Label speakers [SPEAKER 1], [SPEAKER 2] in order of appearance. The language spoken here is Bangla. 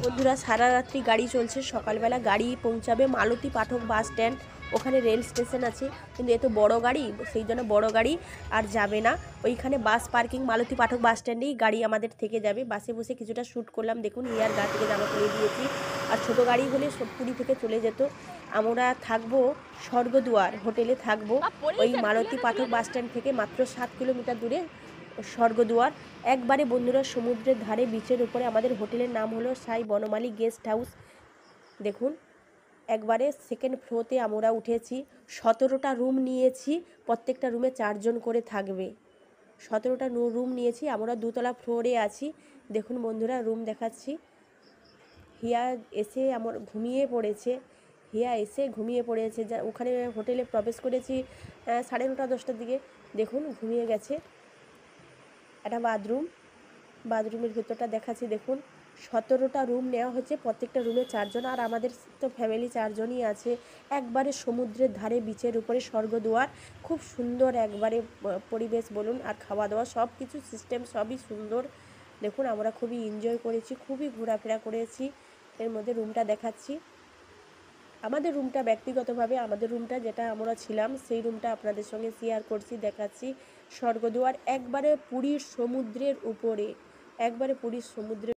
[SPEAKER 1] বন্ধুরা সারা রাত্রি গাড়ি চলছে, সকালবেলা গাড়ি পৌঁছাবে মালতী পাঠক বাস স্ট্যান্ড, ওখানে রেল স্টেশন আছে, কিন্তু এত বড় গাড়ি, সেই জন্য বড় গাড়ি আর যাবে না। ওইখানে বাস পার্কিং মালতী পাঠক বাস স্ট্যান্ডেই গাড়ি আমাদের থেকে যাবে। বাসে বসে কিছুটা শ্যুট করলাম, দেখুন হিয়ার গা থেকে জামা খুলে দিয়েছি। আর ছোট গাড়ি হলে পুরী থেকে চলে যেত। আমরা থাকবো স্বর্গদুয়ার হোটেলে থাকবো, ওই মালতী পাঠক বাস স্ট্যান্ড থেকে মাত্র 7 কিলোমিটার দূরে স্বর্গদুয়ার। একবারে বন্ধুরা সমুদ্রের ধারে বিচের উপরে আমাদের হোটেলের নাম হলো সাই বনমালী গেস্ট হাউস। দেখুন একবারে সেকেন্ড ফ্লোরতে আমরা উঠেছি, 17টা রুম নিয়েছি, প্রত্যেকটা রুমে 4 জন করে থাকবে। 17টা রুম নিয়েছি, আমরা 2তলা ফ্লোরে আছি। দেখুন বন্ধুরা রুম দেখাচ্ছি। হিয়া এসে আমার ঘুমিয়ে পড়েছে, যা ওখানে হোটেলে প্রবেশ করেছি 9:30 10টার দিকে। দেখুন ঘুমিয়ে গেছে। একটা বাথরুমের ভেতরটা দেখাচ্ছি। দেখুন 17টা রুম নেওয়া হচ্ছে, প্রত্যেকটা রুমে 4 জন, আর আমাদের তো ফ্যামিলি 4 জনই আছে। একবারে সমুদ্রের ধারে বিচের উপরে স্বর্গদুয়ার, খুব সুন্দর একবারে পরিবেশ বলুন, আর খাওয়া দাওয়া সব কিছু সিস্টেম সবই সুন্দর। দেখুন আমরা খুবই এনজয় করেছি, খুবই ঘোরাফেরা করেছি। এর মধ্যে রুমটা দেখাচ্ছি, আমাদের রুমটা ব্যক্তিগতভাবে আমাদের রুমটা যেটা আমরা ছিলাম সেই রুমটা আপনাদের সঙ্গে শেয়ার করছি, দেখাচ্ছি। স্বর্গদুয়ার একবারে পুরীর সমুদ্রের উপরে, একবারে পুরীর সমুদ্রের